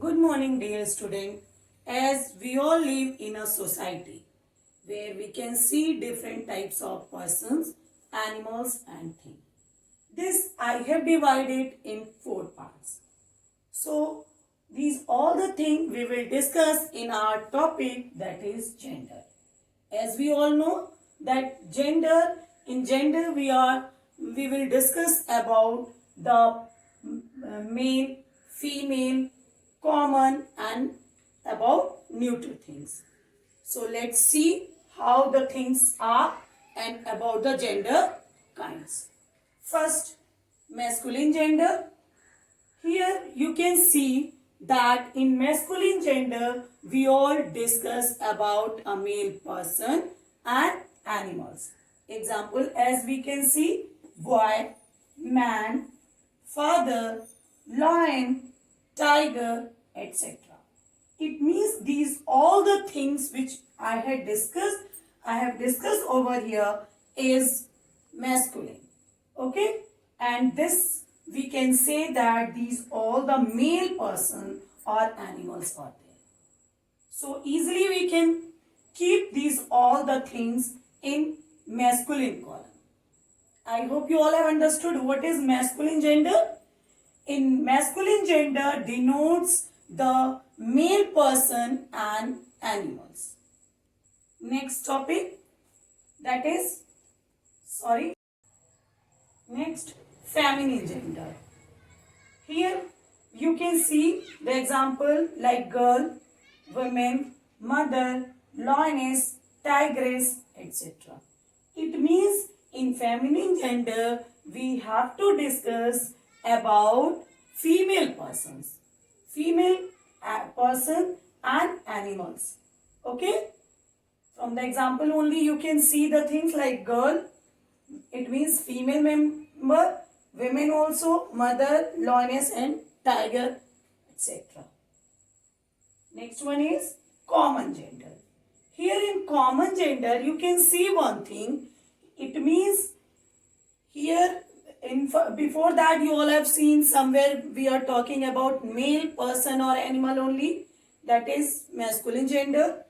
Good morning, dear student. As we all live in a society where we can see different types of persons, animals and things. This I have divided in 4 parts. So these all the things we will discuss in our topic, that is gender. As we all know that in gender we will discuss about the male, female, common and about neutral things. So let's see how the things are and about the gender kinds. First, masculine gender. Here you can see that in masculine gender we all discuss about a male person and animals. Example, as we can see, boy, man, father, lion, tiger, etc. It means these all the things which I have discussed over here is masculine. Okay, and this we can say that these all the male person or animals are there. So easily we can keep these all the things in masculine column. I hope you all have understood what is masculine gender. In masculine gender denotes the male person and animals. Next topic, that is, next, feminine gender. Here you can see the example like girl, women, mother, lioness, tigress, etc. It means in feminine gender we have to discuss about female persons, female person and animals. Okay, from the example only you can see the things like girl, it means female member, women also, mother, lioness and tiger, etc. Next one is common gender. Here in common gender you can see one thing. It means here before that you all have seen somewhere we are talking about male person or animal only, that is masculine gender.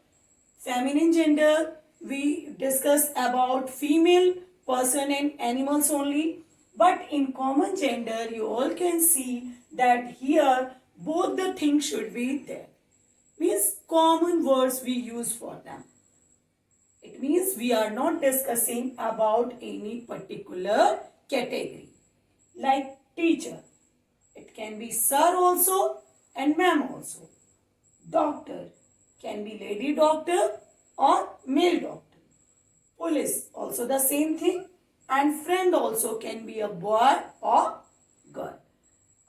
Feminine gender we discuss about female person and animals only, but in common gender you all can see that here both the things should be there. Means common words we use for them. It means we are not discussing about any particular category. Like teacher, it can be sir also and ma'am also. Doctor can be lady doctor or male doctor. Police also the same thing, and friend also can be a boy or girl.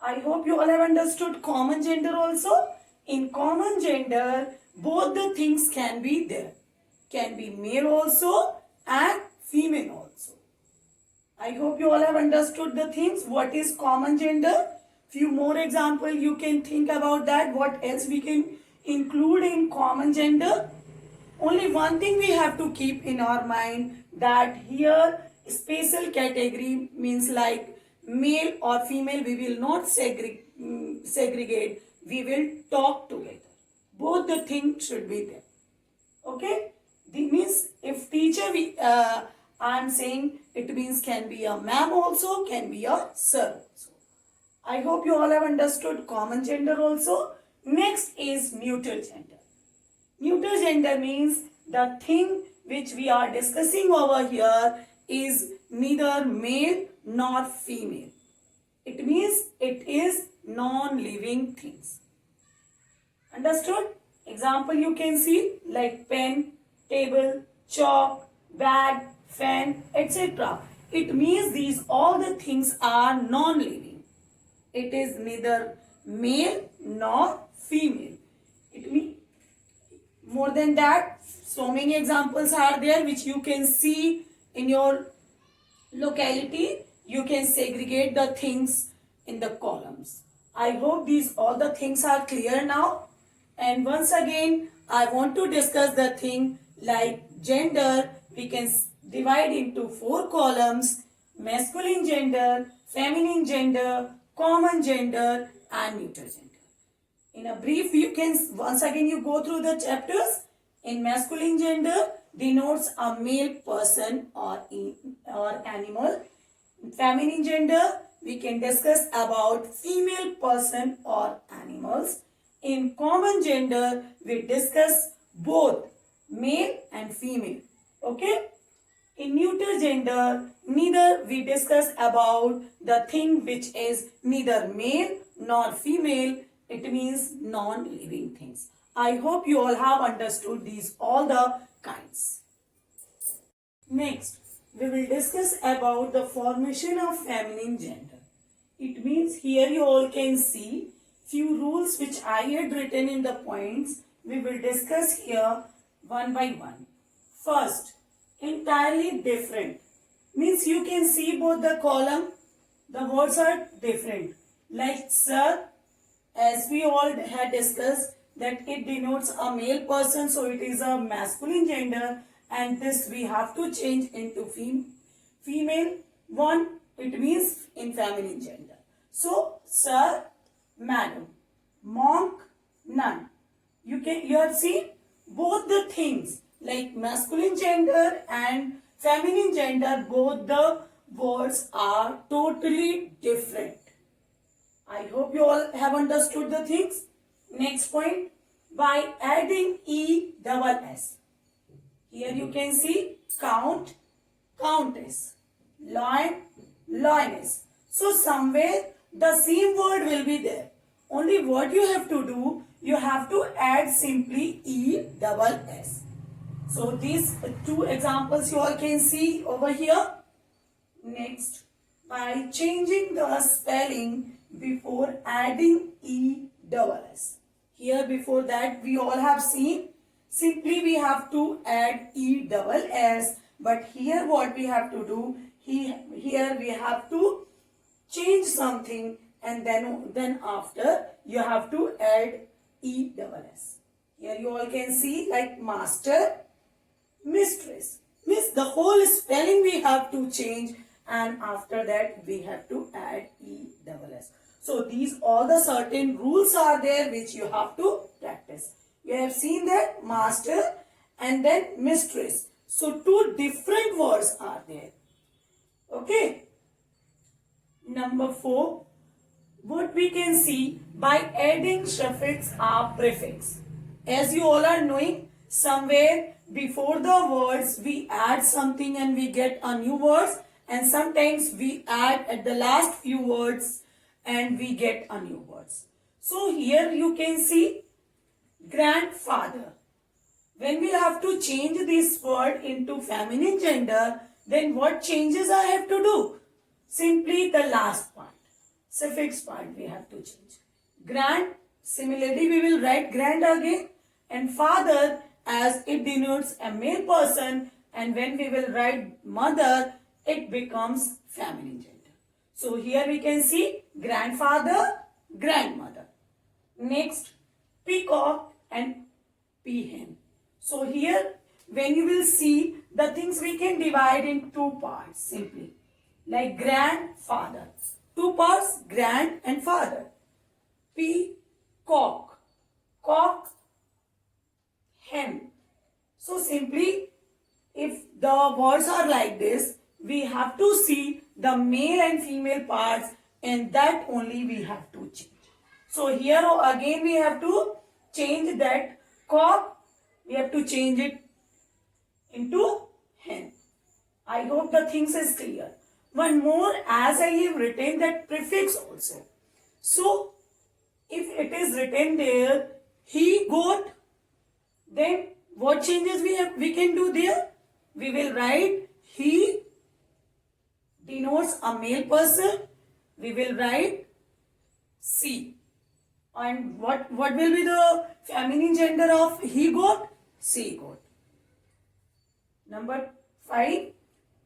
I hope you all have understood common gender also. In common gender both the things can be there. Can be male also and female also. I hope you all have understood the things. What is common gender? Few more example you can think about that. What else we can include in common gender? Only one thing we have to keep in our mind, that here special category means like male or female we will not segregate. We will talk together. Both the things should be there. Okay? This means if teacher I am saying it means can be a ma'am also, can be a sir also. I hope you all have understood common gender also. Next is neutral gender. Neutral gender means the thing which we are discussing over here is neither male nor female. It means it is non-living things. Understood? Example you can see like pen, table, chalk, bag, fan, etc. It means these all the things are non-living. It is neither male nor female. It means more than that, so many examples are there which you can see in your locality. You can segregate the things in the columns. I hope these all the things are clear now. And once again, I want to discuss the thing like gender. We can divide into 4 columns: masculine gender, feminine gender, common gender and neutral gender. In a brief, you can once again you go through the chapters. In masculine gender denotes a male person or animal. In feminine gender, we can discuss about female person or animals. In common gender, we discuss both male and female. Okay? In neuter gender, neither we discuss about the thing which is neither male nor female. It means non-living things. I hope you all have understood these all the kinds. Next, we will discuss about the formation of feminine gender. It means here you all can see few rules which I had written in the points. We will discuss here one by one. First, entirely different. Means you can see both the column, the words are different. Like sir, as we all had discussed that it denotes a male person, so it is a masculine gender, and this we have to change into female. One, it means in feminine gender. So sir, madam, monk, nun. You have seen both the things like masculine gender and feminine gender, both the words are totally different. I hope you all have understood the things. Next point, by adding ESS. Here you can see count, countess, lion, lioness. So somewhere the same word will be there. Only what you have to do, you have to add simply ESS. So these two examples you all can see over here. Next, by changing the spelling before adding ESS. Here before that we all have seen simply we have to add ESS, but here what we have to do, here we have to change something, and then after you have to add ESS. Here you all can see like master, mistress. Means the whole spelling we have to change, and after that we have to add ESS. So these all the certain rules are there which you have to practice. You have seen that master and then mistress. So two different words are there. Okay. Number 4. What we can see by adding suffix or prefix. As you all are knowing, somewhere before the words we add something and we get a new words, and sometimes we add at the last few words and we get a new words. So here you can see grandfather. When we have to change this word into feminine gender, then what changes I have to do? Simply the last part, suffix part we have to change. Grand, similarly we will write grand again, and father as it denotes a male person, and when we will write mother, it becomes feminine gender. So here we can see grandfather, grandmother. Next, peacock and peahen. So here when you will see the things we can divide in two parts simply. Like grandfather. Two parts, grand and father. Peacock. Cock, hen. So simply if the words are like this, we have to see the male and female parts, and that only we have to change. So here again we have to change that cock, we have to change it into hen. I hope the things is clear. One more, as I have written that prefix also. So if it is written there, he goat, then what changes we can do there? We will write he denotes a male person. We will write she. And what will be the feminine gender of he goat? She goat. Number 5.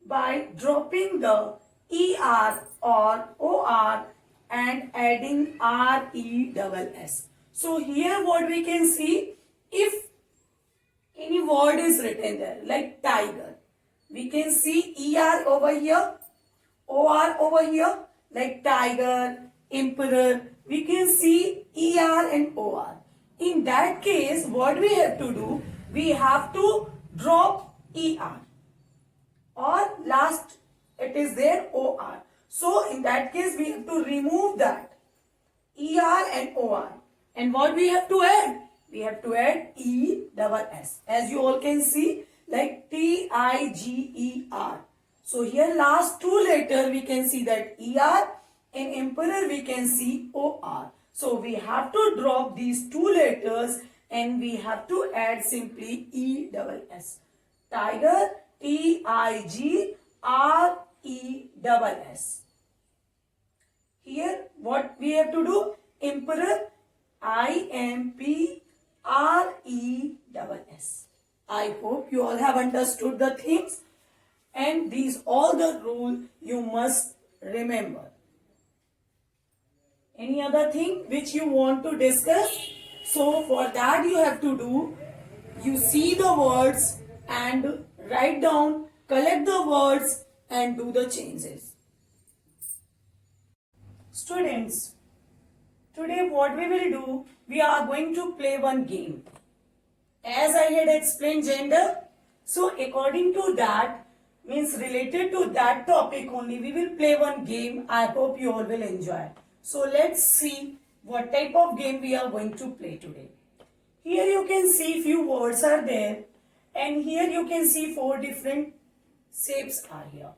By dropping the ER or OR and adding RESS. So here what we can see, if any word is written there, like tiger, we can see ER over here, OR over here, like tiger, emperor, we can see ER and OR. In that case, what we have to do, we have to drop ER, or last it is there OR. So in that case, we have to remove that ER and OR. And what we have to add? We have to add ESS. As you all can see, like TIGER. So here last two letter we can see that ER, in emperor we can see OR. So we have to drop these two letters and we have to add simply ESS. Tiger, TIGRESS. Here what we have to do? Emperor, IMPRESS. I hope you all have understood the things, and these all the rule you must remember. Any other thing which you want to discuss? So for that you have to do, you see the words and write down, collect the words and do the changes. Students, today what we will do, we are going to play one game. As I had explained gender, so according to that, means related to that topic only, we will play one game. I hope you all will enjoy. So let's see what type of game we are going to play today. Here you can see few words are there, and here you can see four different shapes are here.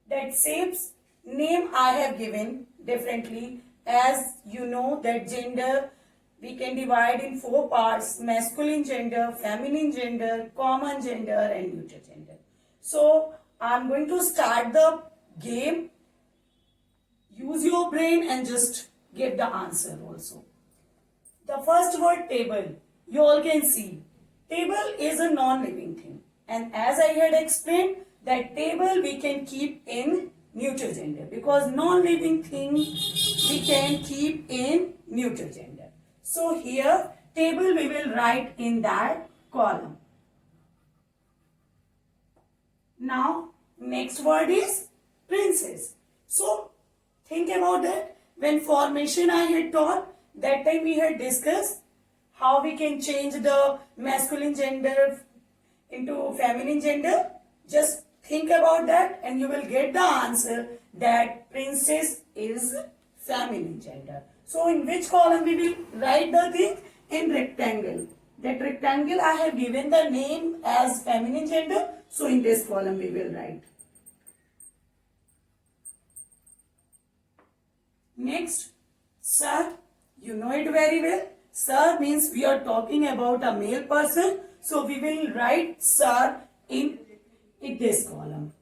That shapes name I have given differently. As you know that gender we can divide in four parts: masculine gender, feminine gender, common gender and neutral gender. So I'm going to start the game. Use your brain and just give the answer also. The first word, table. You all can see table is a non-living thing, and as I had explained that table we can keep in neutral gender, because non-living thing we can keep in neutral gender. So here table we will write in that column. Now next word is princess. So think about that. When formation I had taught, that time we had discussed how we can change the masculine gender into feminine gender. Just think about that and you will get the answer that princess is feminine gender. So in which column we will write the thing? In rectangle. That rectangle I have given the name as feminine gender. So in this column we will write. Next, sir. You know it very well. Sir means we are talking about a male person. So we will write sir in this column.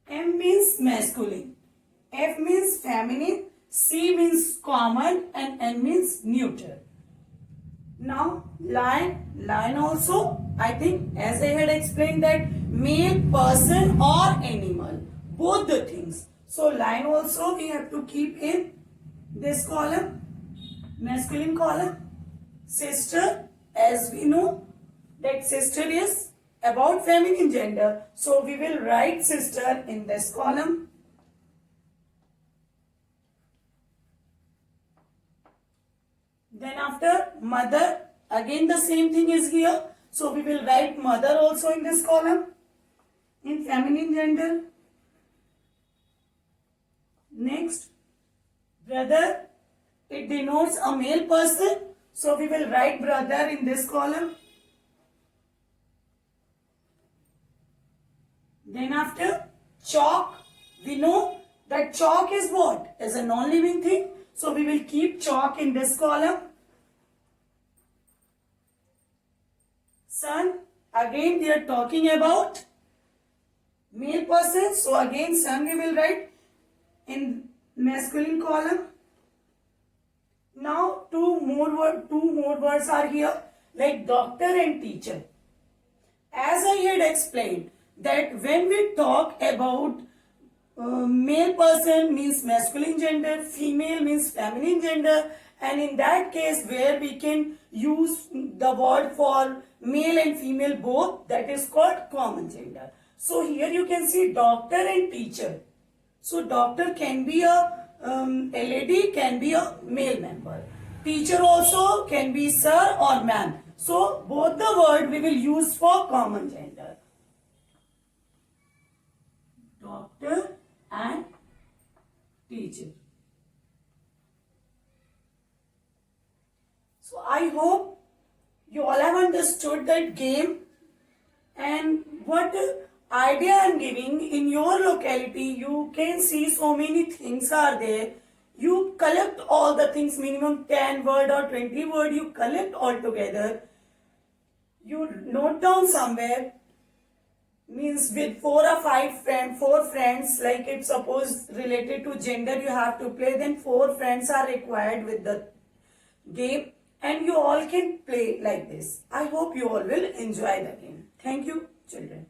M means masculine. F means feminine. C means common and N means neutral. Now lion. Lion also, I think as I had explained that male, person or animal. Both the things. So lion also we have to keep in this column. Masculine column. Sister, as we know that sister is about feminine gender. So we will write sister in this column. Then after mother, again the same thing is here. So we will write mother also in this column in feminine gender. Next, brother, it denotes a male person. So we will write brother in this column. Then after chalk, we know that chalk is what? Is a non-living thing. So we will keep chalk in this column. Sun, again they are talking about male person. So again sun we will write in masculine column. Now two more words are here, like doctor and teacher. As I had explained that when we talk about male person means masculine gender, female means feminine gender, and in that case where we can use the word for male and female both, that is called common gender. So here you can see doctor and teacher. So doctor can be a a lady can be a male member. Teacher also can be sir or ma'am. So both the word we will use for common gender. Doctor and teacher. So I hope you all have understood that game and what idea I am giving. In your locality you can see so many things are there. You collect all the things, minimum 10 word or 20 word you collect all together. You note down somewhere, means with 4 friends, like it's suppose related to gender you have to play, then 4 friends are required with the game and you all can play like this. I hope you all will enjoy the game. Thank you, children.